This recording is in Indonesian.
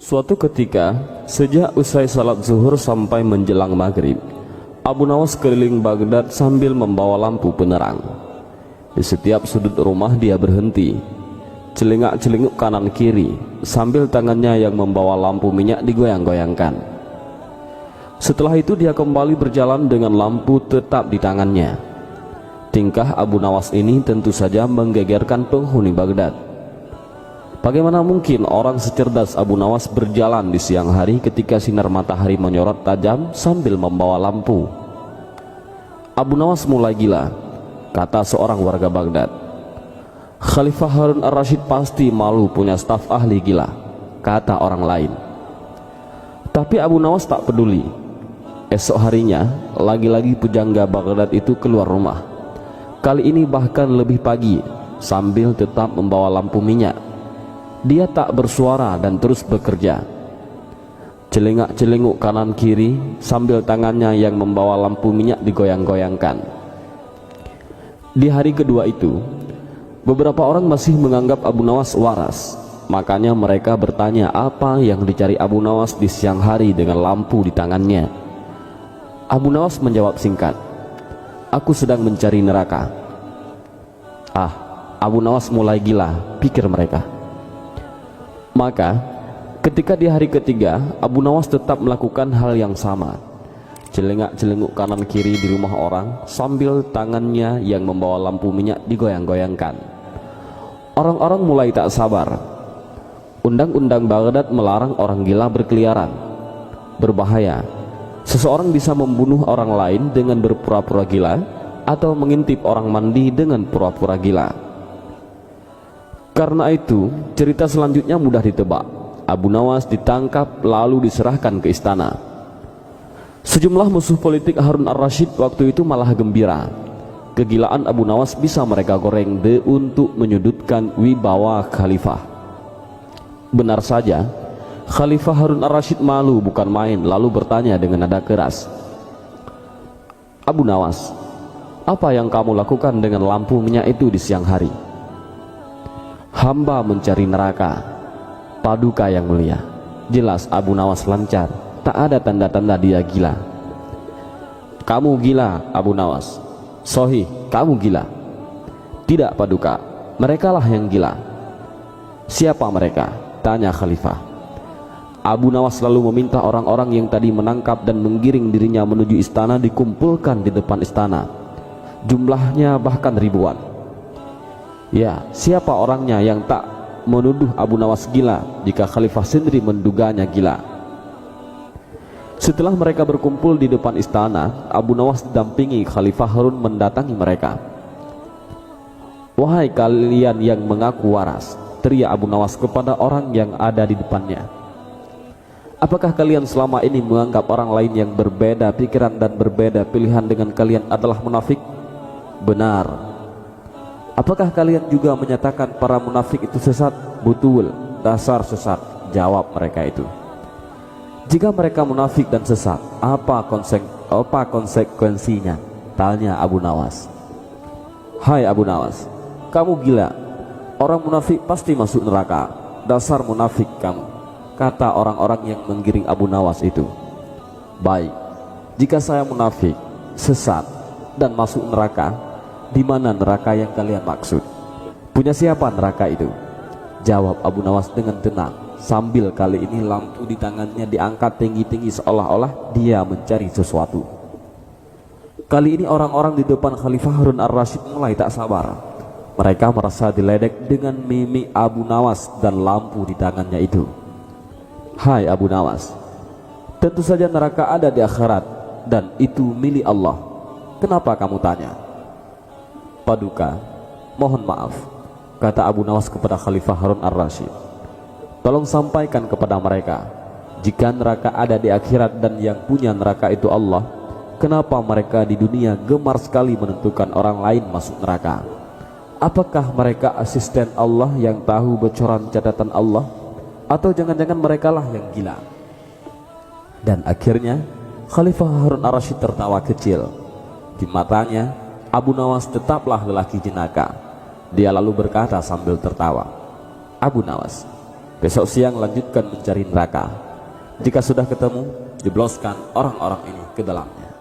Suatu ketika, sejak usai salat zuhur sampai menjelang maghrib, Abu Nawas keliling Baghdad sambil membawa lampu penerang. Di setiap sudut rumah dia berhenti, celingak-celinguk kanan kiri, sambil tangannya yang membawa lampu minyak digoyang-goyangkan. Setelah itu dia kembali berjalan dengan lampu tetap di tangannya. Tingkah Abu Nawas ini tentu saja menggegerkan penghuni Baghdad. Bagaimana mungkin orang secerdas Abu Nawas berjalan di siang hari ketika sinar matahari menyorot tajam sambil membawa lampu? Abu Nawas mulai gila, kata seorang warga Baghdad. Khalifah Harun ar-Rasyid pasti malu punya staf ahli gila, kata orang lain. Tapi Abu Nawas tak peduli. Esok harinya, lagi-lagi pujangga Baghdad itu keluar rumah. Kali ini bahkan lebih pagi, sambil tetap membawa lampu minyak. Dia tak bersuara dan terus bekerja. Celingak-celinguk kanan kiri sambil tangannya yang membawa lampu minyak digoyang-goyangkan. Di hari kedua itu, beberapa orang masih menganggap Abu Nawas waras. Makanya mereka bertanya apa yang dicari Abu Nawas di siang hari dengan lampu di tangannya. Abu Nawas menjawab singkat, "Aku sedang mencari neraka." Abu Nawas mulai gila, pikir mereka. Maka ketika di hari ketiga, Abu Nawas tetap melakukan hal yang sama. Celingak-celinguk kanan kiri di rumah orang sambil tangannya yang membawa lampu minyak digoyang-goyangkan. Orang-orang mulai tak sabar. Undang-undang Baghdad melarang orang gila berkeliaran. Berbahaya. Seseorang bisa membunuh orang lain dengan berpura-pura gila atau mengintip orang mandi dengan pura-pura gila. Karena itu, cerita selanjutnya mudah ditebak. Abu Nawas ditangkap lalu diserahkan ke istana. Sejumlah musuh politik Harun ar-Rasyid waktu itu malah gembira. Kegilaan Abu Nawas bisa mereka goreng untuk menyudutkan wibawa khalifah. Benar saja, Khalifah Harun ar-Rasyid malu bukan main, lalu bertanya dengan nada keras, "Abu Nawas, apa yang kamu lakukan dengan lampu minyak itu di siang hari?" "Hamba mencari neraka, Paduka yang mulia." Jelas Abu Nawas lancar, tak ada tanda-tanda dia gila. "Kamu gila, Abu Nawas." "Sohih, kamu gila." "Tidak, Paduka, merekalah yang gila." "Siapa mereka?" tanya Khalifah. Abu Nawas lalu meminta orang-orang yang tadi menangkap dan menggiring dirinya menuju istana dikumpulkan di depan istana. Jumlahnya bahkan ribuan. Ya, siapa orangnya yang tak menuduh Abu Nawas gila jika Khalifah sendiri menduganya gila? Setelah mereka berkumpul di depan istana, Abu Nawas didampingi Khalifah Harun mendatangi mereka. "Wahai kalian yang mengaku waras," teriak Abu Nawas kepada orang yang ada di depannya, "apakah kalian selama ini menganggap orang lain yang berbeda pikiran dan berbeda pilihan dengan kalian adalah munafik? Benar. Apakah kalian juga menyatakan para munafik itu sesat? Betul, dasar sesat," jawab mereka itu. "Jika mereka munafik dan sesat, apa konsekuensinya?" tanya Abu Nawas. "Hai Abu Nawas, kamu gila. Orang munafik pasti masuk neraka. Dasar munafik kamu," kata orang-orang yang menggiring Abu Nawas itu. "Baik, jika saya munafik, sesat, dan masuk neraka, di mana neraka yang kalian maksud? Punya siapa neraka itu?" jawab Abu Nawas dengan tenang, sambil kali ini lampu di tangannya diangkat tinggi-tinggi seolah-olah dia mencari sesuatu. Kali ini orang-orang di depan Khalifah Harun ar-Rasyid mulai tak sabar. Mereka merasa diledek dengan mimik Abu Nawas dan lampu di tangannya itu. "Hai Abu Nawas, tentu saja neraka ada di akhirat dan itu milik Allah. Kenapa kamu tanya?" "Paduka, mohon maaf," kata Abu Nawas kepada Khalifah Harun ar-Rasyid. "Tolong sampaikan kepada mereka, jika neraka ada di akhirat dan yang punya neraka itu Allah, kenapa mereka di dunia gemar sekali menentukan orang lain masuk neraka? Apakah mereka asisten Allah yang tahu bocoran catatan Allah? Atau jangan-jangan merekalah yang gila?" Dan akhirnya Khalifah Harun ar-Rasyid tertawa kecil. Di matanya Abu Nawas tetaplah lelaki jenaka. Dia lalu berkata sambil tertawa, "Abu Nawas, Besok siang lanjutkan mencari neraka. Jika sudah ketemu, jebloskan orang-orang ini ke dalamnya.